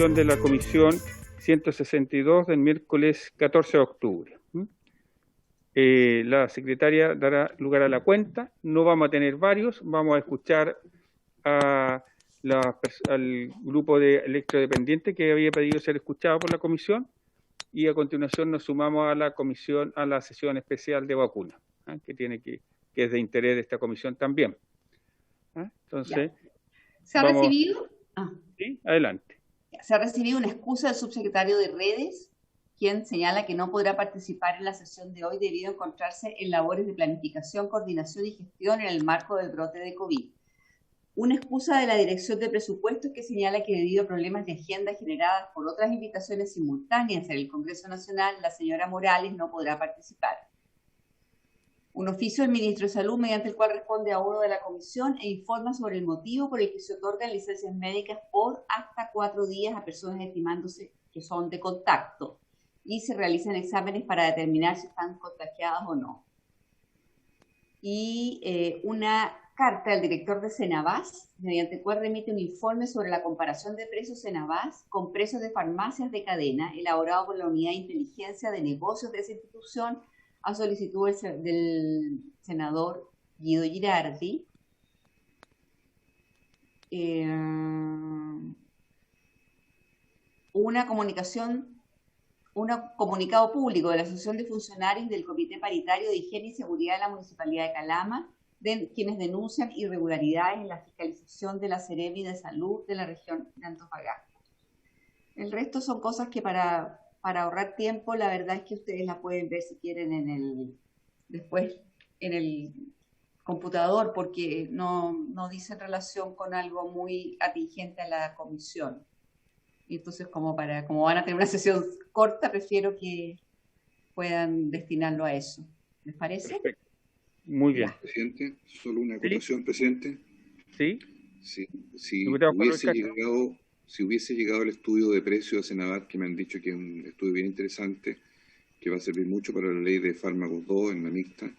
resolución de la Comisión 162 del miércoles 14 de octubre. La secretaria dará lugar a la cuenta. No vamos a tener varios, vamos a escuchar al grupo de electrodependientes que había pedido ser escuchado por la comisión, y a continuación nos sumamos a la comisión, a la sesión especial de vacunas, que es de interés de esta comisión también. Entonces, ¿se ha recibido? Sí, adelante. Se ha recibido una excusa del subsecretario de Redes, quien señala que no podrá participar en la sesión de hoy debido a encontrarse en labores de planificación, coordinación y gestión en el marco del brote de COVID. Una excusa de la Dirección de Presupuestos que señala que debido a problemas de agenda generadas por otras invitaciones simultáneas en el Congreso Nacional, la señora Morales no podrá participar. Un oficio del Ministro de Salud mediante el cual responde a uno de la comisión e informa sobre el motivo por el que se otorgan licencias médicas por hasta 4 días a personas estimándose que son de contacto y se realizan exámenes para determinar si están contagiadas o no. Y una carta del director de Senabas, mediante el cual remite un informe sobre la comparación de precios Senabas con precios de farmacias de cadena, elaborado por la Unidad de Inteligencia de Negocios de esa institución, a solicitud del senador Guido Girardi. Un comunicado público de la Asociación de Funcionarios del Comité Paritario de Higiene y Seguridad de la Municipalidad de Calama, de quienes denuncian irregularidades en la fiscalización de la Seremi de Salud de la región de Antofagasta. El resto son cosas que para ahorrar tiempo, la verdad es que ustedes la pueden ver si quieren después en el computador, porque no dice relación con algo muy atingente a la comisión. Y entonces, como van a tener una sesión corta, prefiero que puedan destinarlo a eso. ¿Les parece? Perfecto. Muy bien. Presidente, solo una acotación, ¿sí? Presidente. Sí. Si hubiese llegado el estudio de precios de Senabat, que me han dicho que es un estudio bien interesante, que va a servir mucho para la ley de fármacos 2 en la mixta,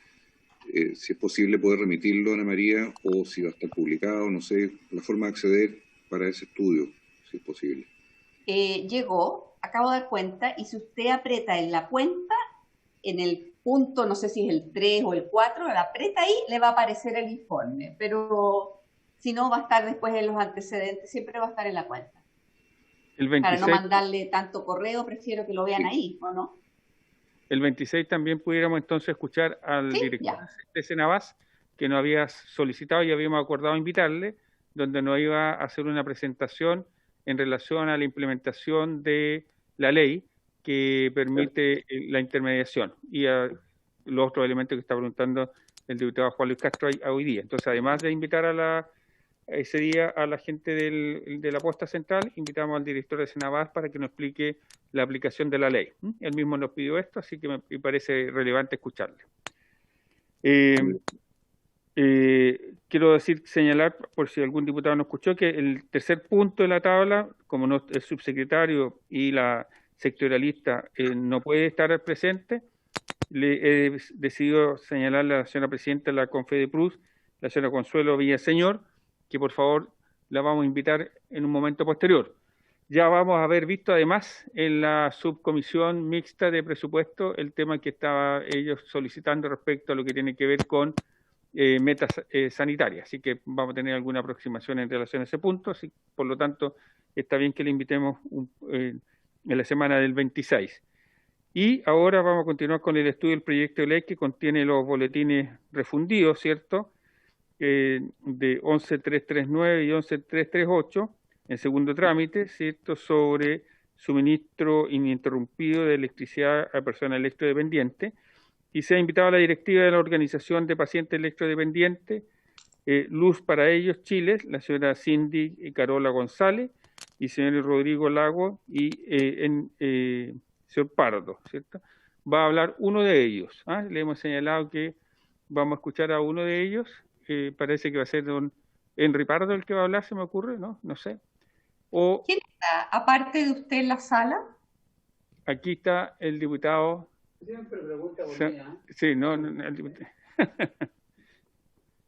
si es posible poder remitirlo, Ana María, o si va a estar publicado, no sé, la forma de acceder para ese estudio, si es posible. Llegó, acabo de dar cuenta, y si usted aprieta en la cuenta, en el punto, no sé si es el 3 o el 4, la aprieta ahí, le va a aparecer el informe, pero si no va a estar después en los antecedentes, siempre va a estar en la cuenta. El 26, para no mandarle tanto correo, prefiero que lo vean ahí, ¿o no? El 26 también pudiéramos entonces escuchar al director de Senabas, que nos había solicitado y habíamos acordado invitarle, donde nos iba a hacer una presentación en relación a la implementación de la ley que permite la intermediación y a los otros elementos que está preguntando el diputado Juan Luis Castro hoy día. Entonces, además de invitar ese día a la gente de la posta central, invitamos al director de Senabas para que nos explique la aplicación de la ley. Él mismo nos pidió esto, así que me parece relevante escucharle. Quiero señalar, por si algún diputado no escuchó, que el tercer punto de la tabla, como el subsecretario y la sectorialista no puede estar presente, le he decidido señalarle a la señora presidenta de la Confedeprus, la señora Consuelo Villaseñor, que por favor la vamos a invitar en un momento posterior. Ya vamos a haber visto además en la subcomisión mixta de presupuesto el tema que estaban ellos solicitando respecto a lo que tiene que ver con metas sanitarias, así que vamos a tener alguna aproximación en relación a ese punto, así, por lo tanto está bien que le invitemos en la semana del 26. Y ahora vamos a continuar con el estudio del proyecto de ley que contiene los boletines refundidos, ¿cierto?, de 11.339 y 11.338, en segundo trámite, ¿cierto?, sobre suministro ininterrumpido de electricidad a personas electrodependientes, y se ha invitado a la directiva de la Organización de Pacientes Electrodependientes, Luz para Ellos, Chile, la señora Cindy Carola González, y señor Rodrigo Lago, y señor Pardo, ¿cierto? Va a hablar uno de ellos. Le hemos señalado que vamos a escuchar a uno de ellos, parece que va a ser don Henry Pardo el que va a hablar, se me ocurre, ¿no? No sé. ¿Quién está, aparte de usted, en la sala? Aquí está el diputado. Siempre pregunta por mí, ¿eh? Sí, no el diputado.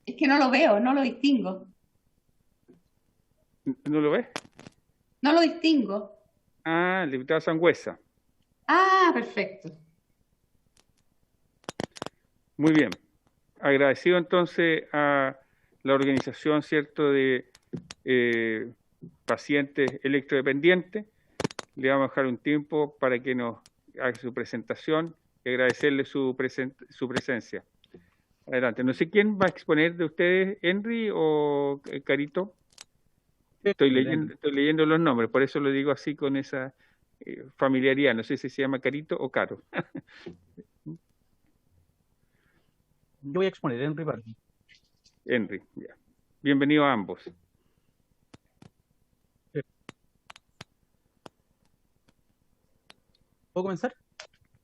Es que no lo veo, no lo distingo. ¿No lo ves? No lo distingo. Ah, el diputado Sangüesa. Ah, perfecto. Muy bien. Agradecido entonces a la organización, ¿cierto?, de pacientes electrodependientes. Le vamos a dejar un tiempo para que nos haga su presentación y agradecerle su presencia. Adelante. No sé quién va a exponer de ustedes, Henry o Carito. Estoy leyendo los nombres, por eso lo digo así con esa familiaridad. No sé si se llama Carito o Caro. Yo voy a exponer, Henry Pardo. Henry, ya. Bienvenido a ambos. ¿Puedo comenzar?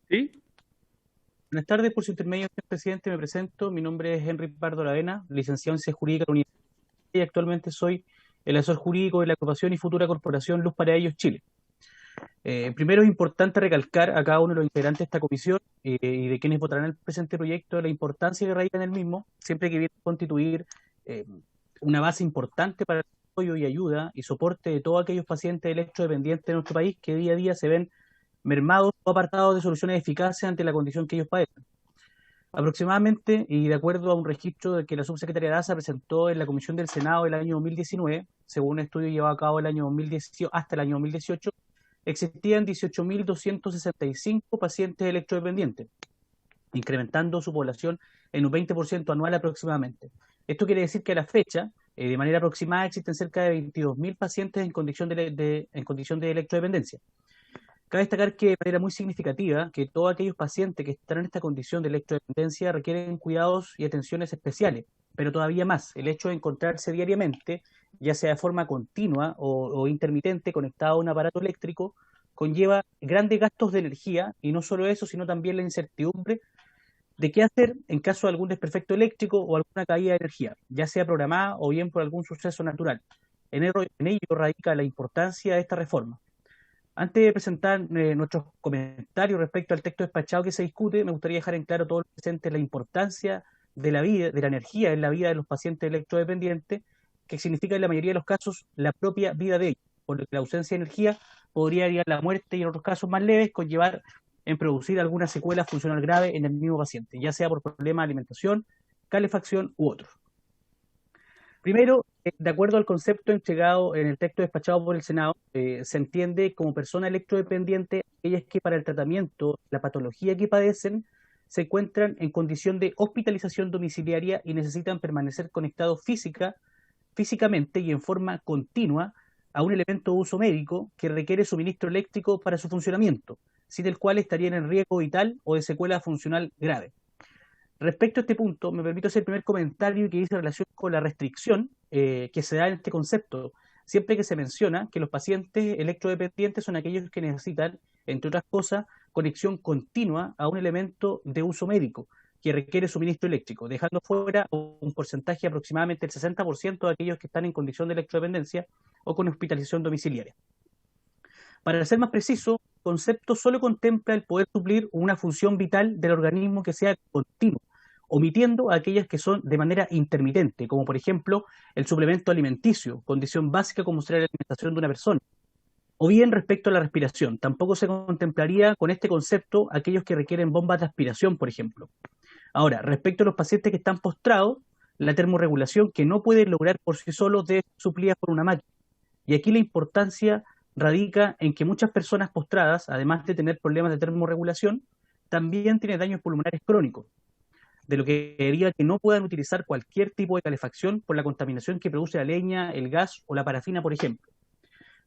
¿Sí? Buenas tardes, por su intermedio, señor presidente, me presento. Mi nombre es Henry Pardo Aravena, licenciado en Ciencias Jurídicas de la Universidad y actualmente soy el asesor jurídico de la agrupación y futura corporación Luz para Ellos Chile. Primero es importante recalcar a cada uno de los integrantes de esta comisión y de quienes votarán el presente proyecto la importancia que radica en el mismo, siempre que viene a constituir una base importante para el apoyo y ayuda y soporte de todos aquellos pacientes electrodependientes de nuestro país que día a día se ven mermados o apartados de soluciones eficaces ante la condición que ellos padecen. Aproximadamente, y de acuerdo a un registro de que la subsecretaria Daza presentó en la Comisión del Senado el año 2019, según un estudio llevado a cabo el año 2018, hasta el año 2018, existían 18.265 pacientes electrodependientes, incrementando su población en un 20% anual aproximadamente. Esto quiere decir que a la fecha, de manera aproximada, existen cerca de 22.000 pacientes en condición de electrodependencia. Cabe destacar que de manera muy significativa que todos aquellos pacientes que están en esta condición de electrodependencia requieren cuidados y atenciones especiales, pero todavía más, el hecho de encontrarse diariamente, ya sea de forma continua o intermitente, conectado a un aparato eléctrico, conlleva grandes gastos de energía y no solo eso, sino también la incertidumbre de qué hacer en caso de algún desperfecto eléctrico o alguna caída de energía, ya sea programada o bien por algún suceso natural. En ello radica la importancia de esta reforma. Antes de presentar nuestros comentarios respecto al texto despachado que se discute, me gustaría dejar en claro a todos los presentes la importancia de la vida, de la energía en la vida de los pacientes electrodependientes, que significa en la mayoría de los casos la propia vida de ellos, por lo que la ausencia de energía podría llevar a la muerte y en otros casos más leves conllevar en producir alguna secuela funcional grave en el mismo paciente, ya sea por problemas de alimentación, calefacción u otros. Primero, de acuerdo al concepto entregado en el texto despachado por el Senado, se entiende como persona electrodependiente aquellas que para el tratamiento, la patología que padecen, se encuentran en condición de hospitalización domiciliaria y necesitan permanecer conectados físicamente y en forma continua a un elemento de uso médico que requiere suministro eléctrico para su funcionamiento, sin el cual estarían en riesgo vital o de secuela funcional grave. Respecto a este punto, me permito hacer el primer comentario que dice relación con la restricción que se da en este concepto, siempre que se menciona que los pacientes electrodependientes son aquellos que necesitan, entre otras cosas, conexión continua a un elemento de uso médico que requiere suministro eléctrico, dejando fuera un porcentaje aproximadamente del 60% de aquellos que están en condición de electrodependencia o con hospitalización domiciliaria. Para ser más preciso, el concepto solo contempla el poder suplir una función vital del organismo que sea continua, omitiendo a aquellas que son de manera intermitente, como por ejemplo el suplemento alimenticio, condición básica como será la alimentación de una persona. O bien respecto a la respiración, tampoco se contemplaría con este concepto aquellos que requieren bombas de aspiración, por ejemplo. Ahora, respecto a los pacientes que están postrados, la termorregulación que no pueden lograr por sí solos debe ser suplida por una máquina. Y aquí la importancia radica en que muchas personas postradas, además de tener problemas de termorregulación, también tienen daños pulmonares crónicos, de lo que deriva que no puedan utilizar cualquier tipo de calefacción por la contaminación que produce la leña, el gas o la parafina, por ejemplo.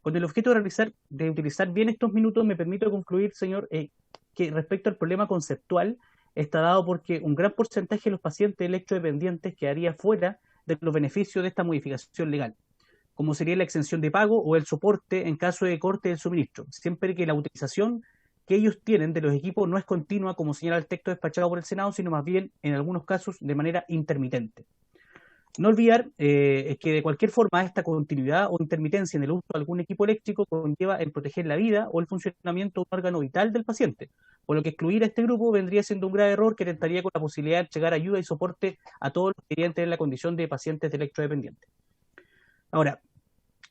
Con el objeto de utilizar bien estos minutos, me permito concluir, señor, que respecto al problema conceptual, está dado porque un gran porcentaje de los pacientes electrodependientes quedaría fuera de los beneficios de esta modificación legal, como sería la exención de pago o el soporte en caso de corte del suministro, siempre que la utilización que ellos tienen de los equipos no es continua, como señala el texto despachado por el Senado, sino más bien, en algunos casos, de manera intermitente. No olvidar que de cualquier forma esta continuidad o intermitencia en el uso de algún equipo eléctrico conlleva en proteger la vida o el funcionamiento de un órgano vital del paciente, por lo que excluir a este grupo vendría siendo un grave error que atentaría con la posibilidad de llegar ayuda y soporte a todos los que querían tener la condición de pacientes electrodependientes. Ahora,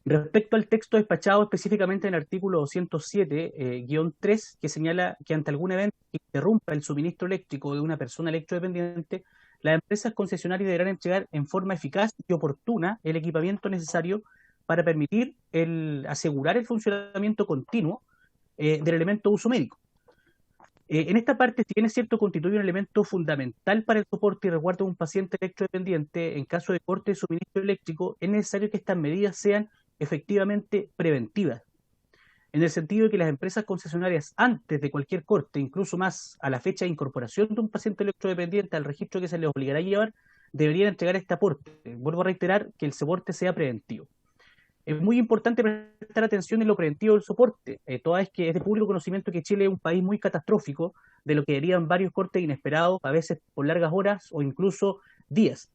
Respecto al texto despachado específicamente en el artículo 207-3, que señala que ante algún evento que interrumpa el suministro eléctrico de una persona electrodependiente, las empresas concesionarias deberán entregar en forma eficaz y oportuna el equipamiento necesario para permitir asegurar el funcionamiento continuo del elemento de uso médico. En esta parte, si bien es cierto, constituye un elemento fundamental para el soporte y resguardo de un paciente electrodependiente, en caso de corte de suministro eléctrico, es necesario que estas medidas sean efectivamente preventivas, en el sentido de que las empresas concesionarias, antes de cualquier corte, incluso más a la fecha de incorporación de un paciente electrodependiente al registro que se les obligará a llevar, deberían entregar este aporte. Vuelvo a reiterar que el soporte sea preventivo. Es muy importante prestar atención en lo preventivo del soporte, toda vez que es de público conocimiento que Chile es un país muy catastrófico, de lo que derivan varios cortes inesperados, a veces por largas horas o incluso días.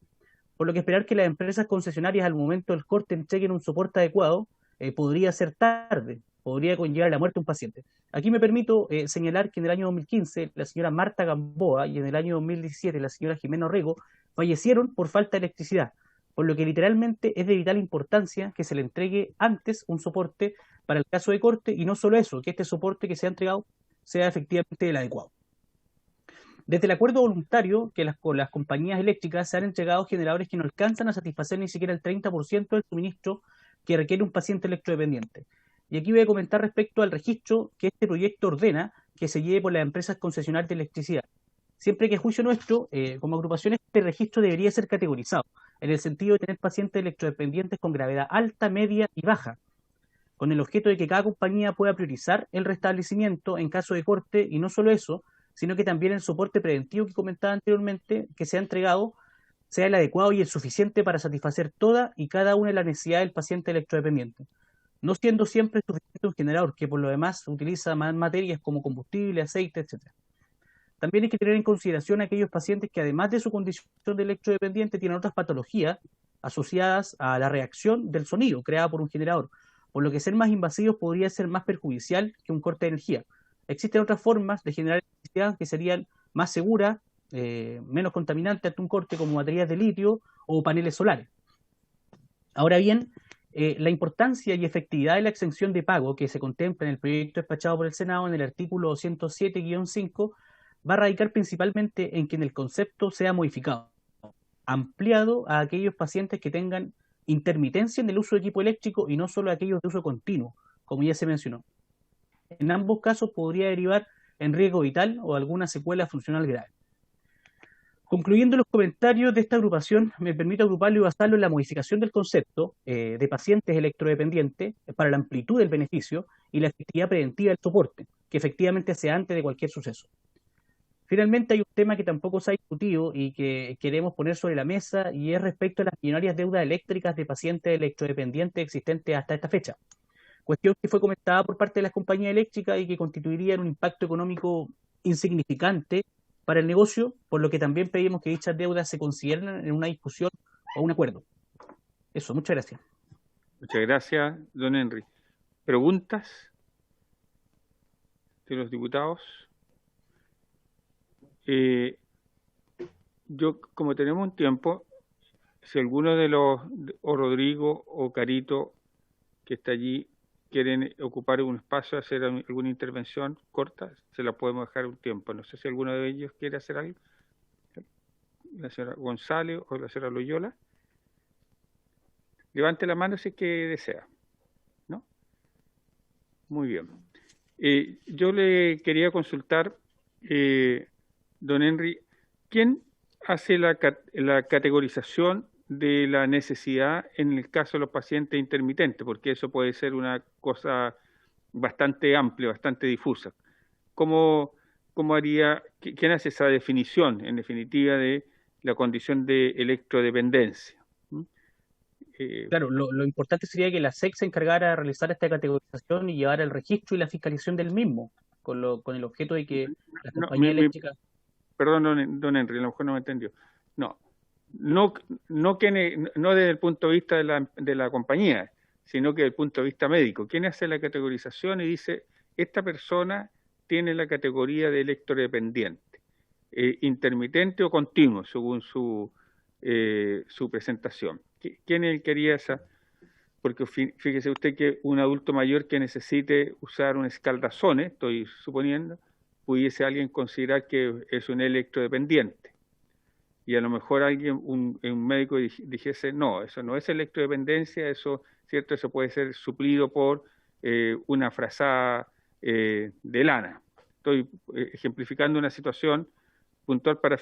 Por lo que esperar que las empresas concesionarias al momento del corte entreguen un soporte adecuado podría ser tarde, podría conllevar la muerte de un paciente. Aquí me permito señalar que en el año 2015 la señora Marta Gamboa y en el año 2017 la señora Jimena Orrego fallecieron por falta de electricidad, por lo que literalmente es de vital importancia que se le entregue antes un soporte para el caso de corte, y no solo eso, que este soporte que se ha entregado sea efectivamente el adecuado. Desde el acuerdo voluntario que con las compañías eléctricas se han entregado generadores que no alcanzan a satisfacer ni siquiera el 30% del suministro que requiere un paciente electrodependiente. Y aquí voy a comentar respecto al registro que este proyecto ordena que se lleve por las empresas concesionarias de electricidad. Siempre que a juicio nuestro, como agrupación, este registro debería ser categorizado, en el sentido de tener pacientes electrodependientes con gravedad alta, media y baja, con el objeto de que cada compañía pueda priorizar el restablecimiento en caso de corte, y no solo eso, sino que también el soporte preventivo que comentaba anteriormente, que se ha entregado, sea el adecuado y el suficiente para satisfacer toda y cada una de las necesidades del paciente electrodependiente, no siendo siempre suficiente un generador que por lo demás utiliza más materias como combustible, aceite, etc. También hay que tener en consideración a aquellos pacientes que, además de su condición de electrodependiente, tienen otras patologías asociadas a la reacción del sonido creada por un generador, por lo que ser más invasivos podría ser más perjudicial que un corte de energía. Existen otras formas de generar electricidad que serían más seguras, menos contaminantes ante un corte, como baterías de litio o paneles solares. Ahora bien, la importancia y efectividad de la exención de pago que se contempla en el proyecto despachado por el Senado en el artículo 107-5 va a radicar principalmente en que en el concepto sea modificado, ampliado a aquellos pacientes que tengan intermitencia en el uso de equipo eléctrico y no solo a aquellos de uso continuo, como ya se mencionó. En ambos casos podría derivar en riesgo vital o alguna secuela funcional grave. Concluyendo los comentarios de esta agrupación, me permito agruparlo y basarlo en la modificación del concepto de pacientes electrodependientes para la amplitud del beneficio y la efectividad preventiva del soporte, que efectivamente sea antes de cualquier suceso. Finalmente, hay un tema que tampoco se ha discutido y que queremos poner sobre la mesa, y es respecto a las millonarias deudas eléctricas de pacientes electrodependientes existentes hasta esta fecha. Cuestión que fue comentada por parte de las compañías eléctricas y que constituiría un impacto económico insignificante para el negocio, por lo que también pedimos que dichas deudas se consideren en una discusión o un acuerdo. Eso, muchas gracias. Muchas gracias, don Henry. ¿Preguntas de los diputados? Yo, como tenemos un tiempo, si alguno de los, o Rodrigo o Carito, que está allí, quieren ocupar un espacio, hacer alguna intervención corta, se la podemos dejar un tiempo. No sé si alguno de ellos quiere hacer algo. La señora González o la señora Loyola. Levante la mano si es que desea. ¿No? Muy bien. Yo le quería consultar, don Henry, ¿quién hace la categorización de la necesidad en el caso de los pacientes intermitentes? Porque eso puede ser una cosa bastante amplia, bastante difusa. ¿Cómo haría, quién hace esa definición, en definitiva, de la condición de electrodependencia? Claro, lo importante sería que la SEC se encargara de realizar esta categorización y llevar el registro y la fiscalización del mismo, con el objeto de que las compañías eléctricas... Perdón, don Henry, a lo mejor no me entendió. No desde el punto de vista de la compañía, sino que desde el punto de vista médico. ¿Quién hace la categorización y dice, esta persona tiene la categoría de electrodependiente, intermitente o continuo, según su presentación? ¿Quién es el que haría esa? porque fíjese usted que un adulto mayor que necesite usar un escaldazone, estoy suponiendo, pudiese alguien considerar que es un electrodependiente. Y a lo mejor un médico dijese, no, eso no es electrodependencia, eso, ¿cierto? Eso puede ser suplido por una frazada de lana. Estoy ejemplificando una situación puntual para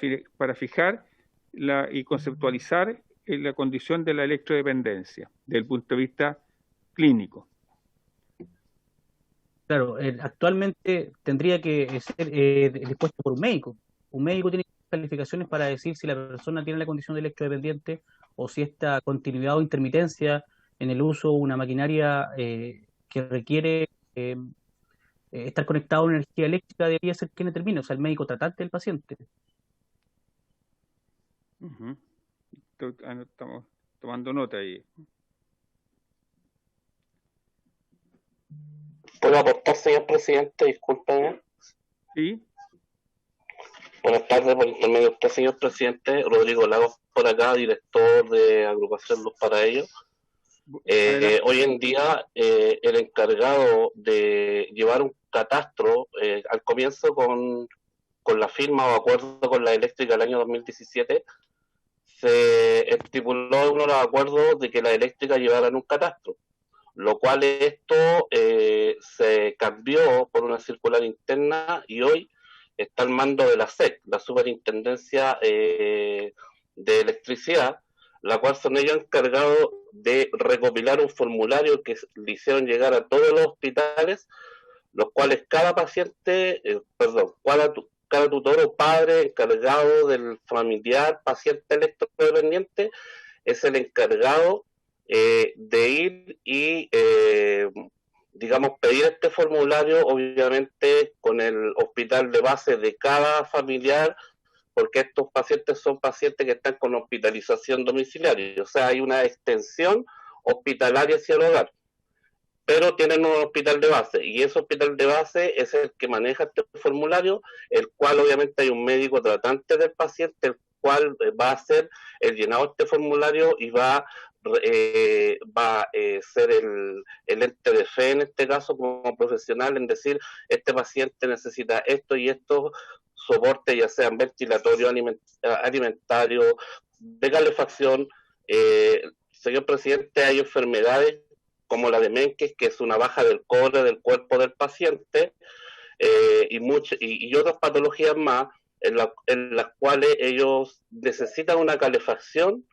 fijar y conceptualizar la condición de la electrodependencia desde el punto de vista clínico. Claro, actualmente tendría que ser dispuesto por un médico. Un médico tiene calificaciones para decir si la persona tiene la condición de electrodependiente o si esta continuidad o intermitencia en el uso de una maquinaria que requiere estar conectado a una energía eléctrica debería ser quien determine, o sea, el médico tratante del paciente. Estamos tomando nota ahí. ¿Puedo aportar, señor presidente? Discúlpeme. Sí. Buenas tardes, por intermedio de usted, señor presidente. Rodrigo Lagos por acá, director de Agrupación Luz para Ellos. Hoy en día, el encargado de llevar un catastro, al comienzo con la firma o acuerdo con la eléctrica del año 2017, se estipuló en uno de los acuerdos de que la eléctrica llevaran un catastro, lo cual esto se cambió por una circular interna y hoy está al mando de la SEC, la Superintendencia de Electricidad, la cual son ellos encargados de recopilar un formulario que le hicieron llegar a todos los hospitales, los cuales cada paciente, cada tutor o padre encargado del familiar paciente electrodependiente es el encargado de ir y, digamos, pedir este formulario, obviamente con el hospital de base de cada familiar, porque estos pacientes son pacientes que están con hospitalización domiciliaria, o sea, hay una extensión hospitalaria hacia el hogar, pero tienen un hospital de base, y ese hospital de base es el que maneja este formulario, el cual obviamente hay un médico tratante del paciente, el cual va a hacer el llenado de este formulario y va a ser el ente de fe en este caso como profesional en decir, este paciente necesita esto y esto, soporte ya sean ventilatorio, alimentario, de calefacción. Señor presidente, hay enfermedades como la de Menkes, que es una baja del cobre del cuerpo del paciente, y otras patologías más en las cuales ellos necesitan una calefacción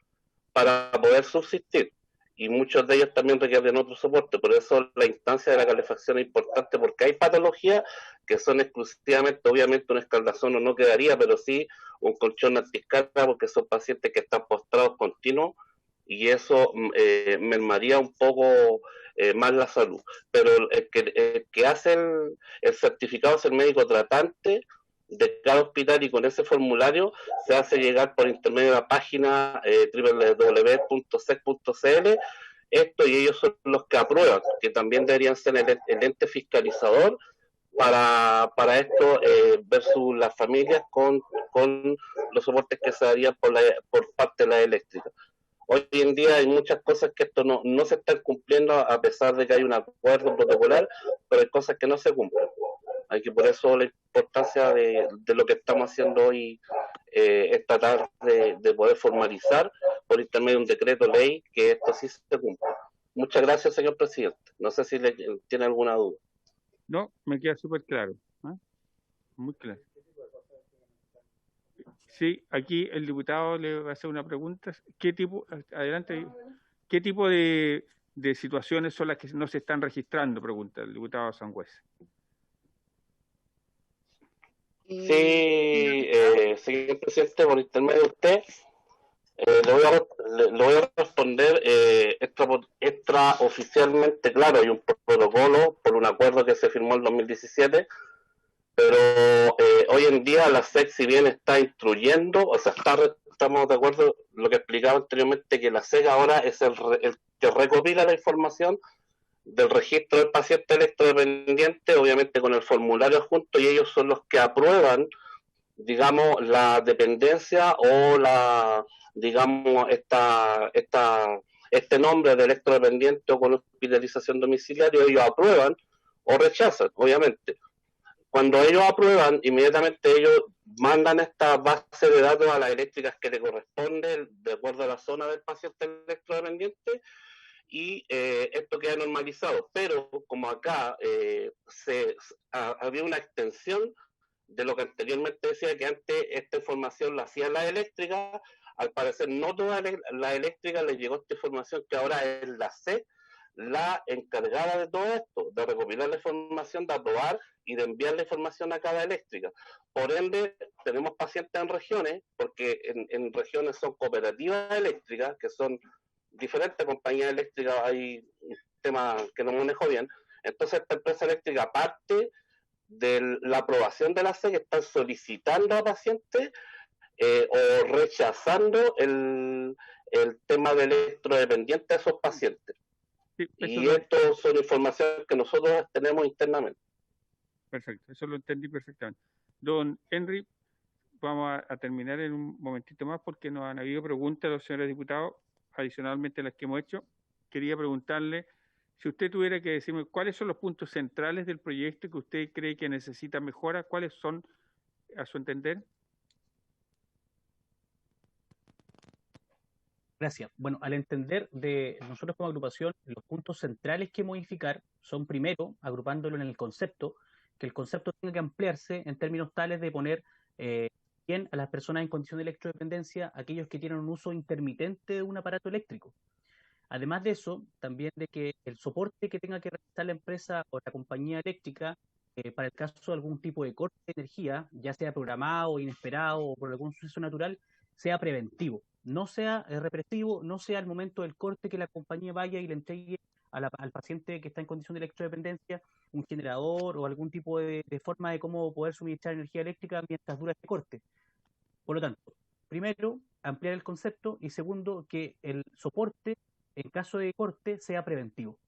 para poder subsistir, y muchos de ellos también requieren otro soporte. Por eso la instancia de la calefacción es importante, porque hay patologías que son exclusivamente, obviamente un escaldazón no quedaría, pero sí un colchón antiescarga, porque son pacientes que están postrados continuos, y eso mermaría un poco más la salud. Pero el que hace el certificado es el médico tratante de cada hospital, y con ese formulario se hace llegar por intermedio de la página www.sec.cl esto, y ellos son los que aprueban, que también deberían ser el ente fiscalizador para esto, versus las familias con los soportes que se darían por parte de la eléctrica. Hoy en día hay muchas cosas que esto no se están cumpliendo, a pesar de que hay un acuerdo protocolar, pero hay cosas que no se cumplen. Hay que, por eso la importancia de lo que estamos haciendo hoy, es tratar de poder formalizar por intermedio de un decreto ley que esto sí se cumpla. Muchas gracias, señor presidente. No sé si tiene alguna duda. No, me queda súper claro. Muy claro. Sí, aquí el diputado le va a hacer una pregunta. Adelante, ¿qué tipo de situaciones son las que no se están registrando? Pregunta el diputado Sangüesa. Sí, señor presidente, por intermedio de usted, le voy a responder extraoficialmente. Claro, hay un protocolo por un acuerdo que se firmó en 2017, pero hoy en día la SEC, si bien está instruyendo, o sea, estamos de acuerdo lo que explicaba anteriormente, que la SEC ahora es el que recopila la información del registro del paciente electrodependiente, obviamente con el formulario adjunto, y ellos son los que aprueban, digamos, la dependencia o digamos, esta este nombre de electrodependiente o con hospitalización domiciliaria, ellos aprueban o rechazan, obviamente. Cuando ellos aprueban, inmediatamente ellos mandan esta base de datos a las eléctricas que le corresponde de acuerdo a la zona del paciente electrodependiente, y esto queda normalizado. Pero como acá había una extensión de lo que anteriormente decía, que antes esta información la hacían las eléctricas, al parecer no todas las eléctricas les llegó esta información, que ahora es la C la encargada de todo esto, de recopilar la información, de aprobar y de enviar la información a cada eléctrica. Por ende, tenemos pacientes en regiones, porque en regiones son cooperativas eléctricas, que son diferentes compañías eléctricas, hay un tema que no manejo bien. Entonces, esta empresa eléctrica, aparte de la aprobación de la C, que están solicitando a pacientes o rechazando el tema de electrodependiente a esos pacientes. Sí, y esto son informaciones que nosotros tenemos internamente. Perfecto, eso lo entendí perfectamente. Don Henry, vamos a terminar en un momentito más porque nos han habido preguntas a los señores diputados, adicionalmente a las que hemos hecho. Quería preguntarle, si usted tuviera que decirme cuáles son los puntos centrales del proyecto que usted cree que necesita mejora, ¿cuáles son, a su entender? Gracias. Bueno, al entender de nosotros como agrupación, los puntos centrales que modificar son, primero, agrupándolo en el concepto, que el concepto tenga que ampliarse en términos tales de poner bien a las personas en condición de electrodependencia, aquellos que tienen un uso intermitente de un aparato eléctrico. Además de eso, también de que el soporte que tenga que realizar la empresa o la compañía eléctrica para el caso de algún tipo de corte de energía, ya sea programado, inesperado o por algún suceso natural, sea preventivo, no sea represivo, no sea al momento del corte que la compañía vaya y le entregue al paciente que está en condición de electrodependencia un generador o algún tipo de forma de cómo poder suministrar energía eléctrica mientras dura este corte. Por lo tanto, primero, ampliar el concepto, y segundo, que el soporte en caso de corte sea preventivo.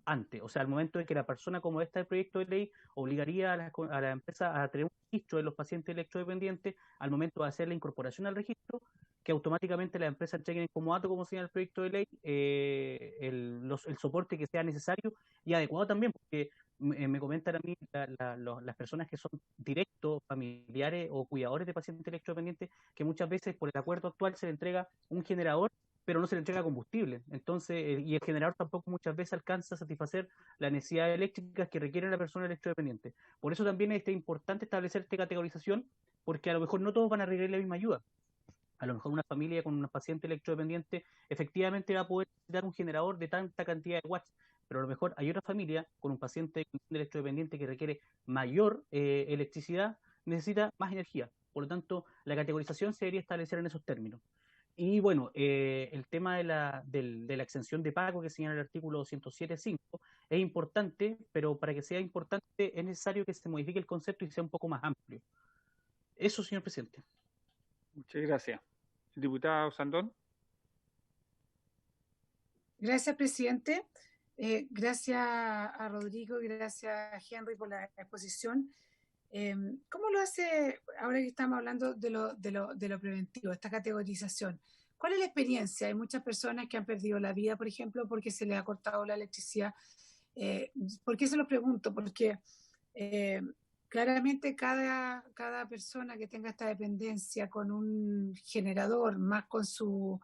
Antes, o sea, al momento de que la persona, como está el proyecto de ley, obligaría a la empresa a tener un registro de los pacientes electrodependientes al momento de hacer la incorporación al registro, que automáticamente la empresa entregue como dato, como señala el proyecto de ley, el soporte que sea necesario y adecuado también, porque me comentan a mí las personas que son directos, familiares o cuidadores de pacientes electrodependientes, que muchas veces por el acuerdo actual se le entrega un generador, pero no se le entrega combustible. Entonces, y el generador tampoco muchas veces alcanza a satisfacer las necesidades eléctricas que requiere la persona electrodependiente. Por eso también es importante establecer esta categorización, porque a lo mejor no todos van a requerir la misma ayuda. A lo mejor una familia con un paciente electrodependiente efectivamente va a poder dar un generador de tanta cantidad de watts, pero a lo mejor hay otra familia con un paciente electrodependiente que requiere mayor electricidad, necesita más energía. Por lo tanto, la categorización se debería establecer en esos términos. Y bueno, el tema de la exención de pago que señala el artículo 107.5 es importante, pero para que sea importante es necesario que se modifique el concepto y sea un poco más amplio. Eso, señor presidente. Muchas gracias. Diputado Sandón. Gracias, presidente. Gracias a Rodrigo y gracias a Henry por la exposición. ¿Cómo lo hace, ahora que estamos hablando de lo preventivo, esta categorización? ¿Cuál es la experiencia? Hay muchas personas que han perdido la vida, por ejemplo, porque se les ha cortado la electricidad. ¿Por qué se lo pregunto? Porque claramente cada persona que tenga esta dependencia con un generador, más con su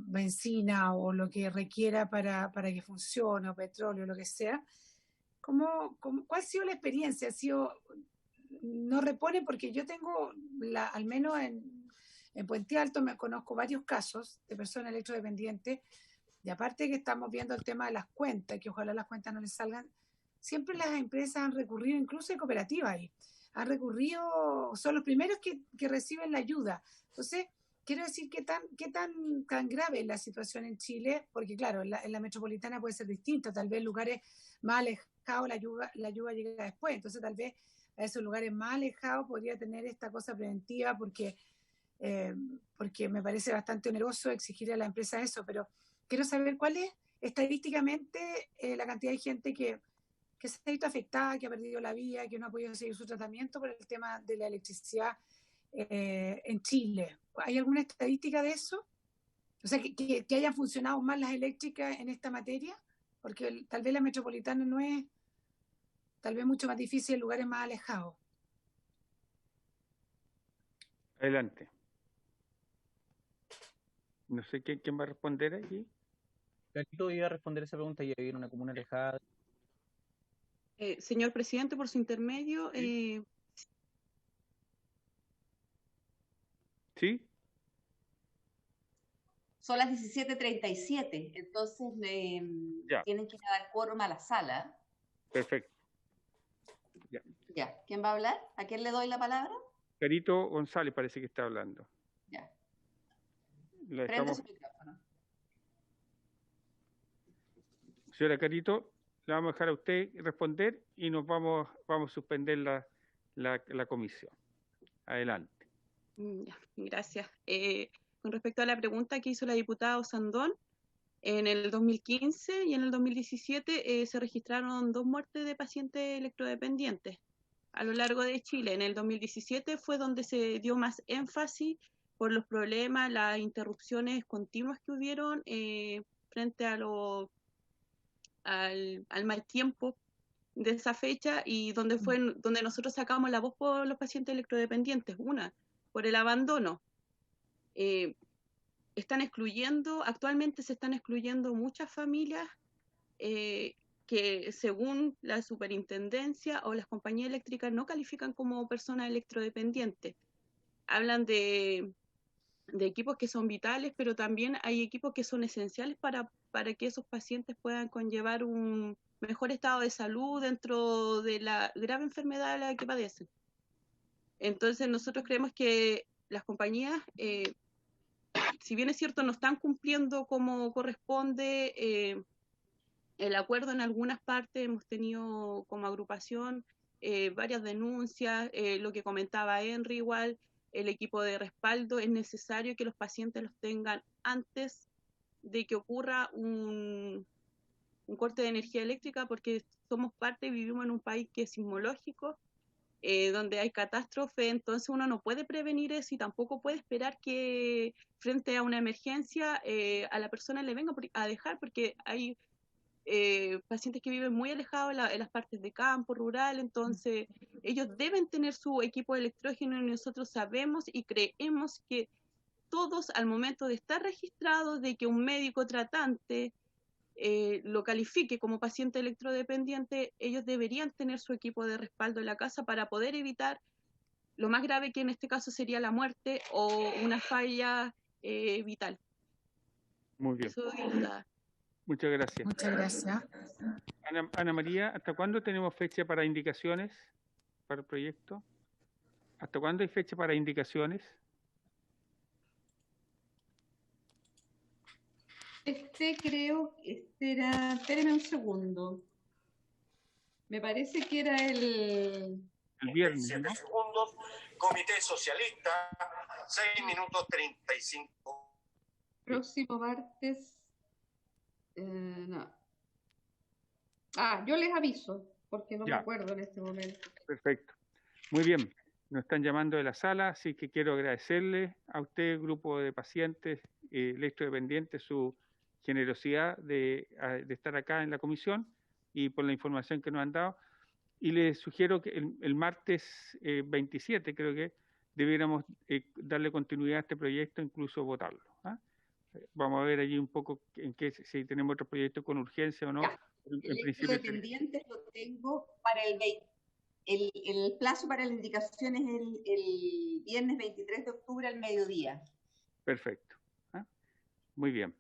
benzina o lo que requiera para que funcione, o petróleo, lo que sea, ¿cuál ha sido la experiencia? ¿Ha sido, no repone? Porque yo tengo, al menos en Puente Alto me conozco varios casos de personas electrodependientes, y aparte que estamos viendo el tema de las cuentas, que ojalá las cuentas no les salgan, siempre las empresas han recurrido, incluso en cooperativas ahí, han recurrido, son los primeros que reciben la ayuda. Entonces, quiero decir qué tan grave es la situación en Chile, porque claro, en la metropolitana puede ser distinto, tal vez lugares más alejados la ayuda llega después, entonces tal vez a esos lugares más alejados podría tener esta cosa preventiva, porque me parece bastante oneroso exigir a la empresa eso, pero quiero saber cuál es estadísticamente la cantidad de gente que se ha visto afectada, que ha perdido la vida, que no ha podido seguir su tratamiento por el tema de la electricidad en Chile. ¿Hay alguna estadística de eso? O sea, que hayan funcionado más las eléctricas en esta materia, porque tal vez la metropolitana no es, tal vez mucho más difícil en lugares más alejados. Adelante. No sé quién va a responder aquí. Clarito iba a responder esa pregunta, ya viene una comuna alejada. Señor presidente, por su intermedio. ¿Sí? Son las 17:37, entonces tienen que ir a dar quórum a la sala. Perfecto. Ya. ¿Quién va a hablar? ¿A quién le doy la palabra? Carito González parece que está hablando. Ya. La Prenda dejamos. su micrófono. Señora Carito, la vamos a dejar a usted responder y nos vamos a suspender la comisión. Adelante. Ya, gracias. Con respecto a la pregunta que hizo la diputada Osandón, en el 2015 y en el 2017 se registraron 2 muertes de pacientes electrodependientes a lo largo de Chile. En el 2017 fue donde se dio más énfasis por los problemas, las interrupciones continuas que hubieron frente a al mal tiempo de esa fecha, y donde fue donde nosotros sacamos la voz por los pacientes electrodependientes. Una, por el abandono. Actualmente se están excluyendo muchas familias que según la superintendencia o las compañías eléctricas no califican como personas electrodependientes. Hablan de equipos que son vitales, pero también hay equipos que son esenciales para que esos pacientes puedan conllevar un mejor estado de salud dentro de la grave enfermedad a la que padecen. Entonces nosotros creemos que las compañías, si bien es cierto, no están cumpliendo como corresponde el acuerdo en algunas partes, hemos tenido como agrupación varias denuncias, lo que comentaba Henry igual, el equipo de respaldo, es necesario que los pacientes los tengan antes de que ocurra un corte de energía eléctrica, porque somos parte, vivimos en un país que es sismológico, donde hay catástrofe, entonces uno no puede prevenir eso y tampoco puede esperar que frente a una emergencia a la persona le venga a dejar, porque hay pacientes que viven muy alejados en las partes de campo, rural, entonces ellos deben tener su equipo de electrógeno, y nosotros sabemos y creemos que todos, al momento de estar registrados, de que un médico tratante lo califique como paciente electrodependiente, ellos deberían tener su equipo de respaldo en la casa para poder evitar lo más grave, que en este caso sería la muerte o una falla vital. Muy bien. Eso, diputada. Muchas gracias. Muchas gracias. Ana María, ¿hasta cuándo tenemos fecha para indicaciones para el proyecto? ¿Hasta cuándo hay fecha para indicaciones? Creo que era, espérenme un segundo. Me parece que era el viernes, 7 ¿no? segundos. Comité Socialista, 6 minutos 35. Próximo martes. No. Yo les aviso, porque no me acuerdo en este momento. Perfecto. Muy bien. Nos están llamando de la sala, así que quiero agradecerle a usted, grupo de pacientes electrodependientes, su generosidad de estar acá en la comisión y por la información que nos han dado. Y les sugiero que el martes 27, creo que debiéramos darle continuidad a este proyecto, incluso votarlo. Vamos a ver allí un poco si tenemos otro proyecto con urgencia o no. El electrodependiente lo tengo para el plazo para la indicación es el viernes 23 de octubre al mediodía. Perfecto. Muy bien.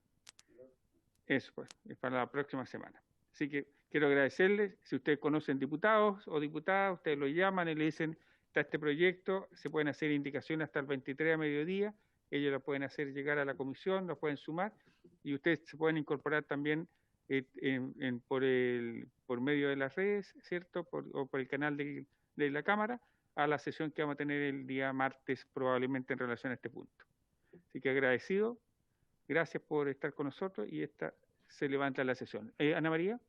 Eso pues, es para la próxima semana. Así que quiero agradecerles. Si ustedes conocen diputados o diputadas, ustedes lo llaman y le dicen, está este proyecto, se pueden hacer indicaciones hasta el 23 a mediodía, ellos lo pueden hacer llegar a la comisión, lo pueden sumar, y ustedes se pueden incorporar también por medio de las redes, ¿cierto? O por el canal de la Cámara, a la sesión que vamos a tener el día martes, probablemente en relación a este punto. Así que agradecido, gracias por estar con nosotros, y se levanta la sesión. Ana María.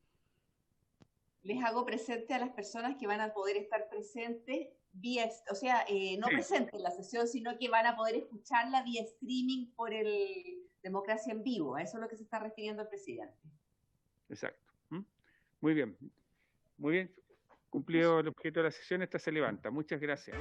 Les hago presente a las personas que van a poder estar presentes presentes en la sesión, sino que van a poder escucharla vía streaming por el democracia en vivo, a eso es lo que se está refiriendo el presidente. Exacto. Muy bien. Muy bien. Cumplido el objeto de la sesión, esta se levanta. Muchas gracias.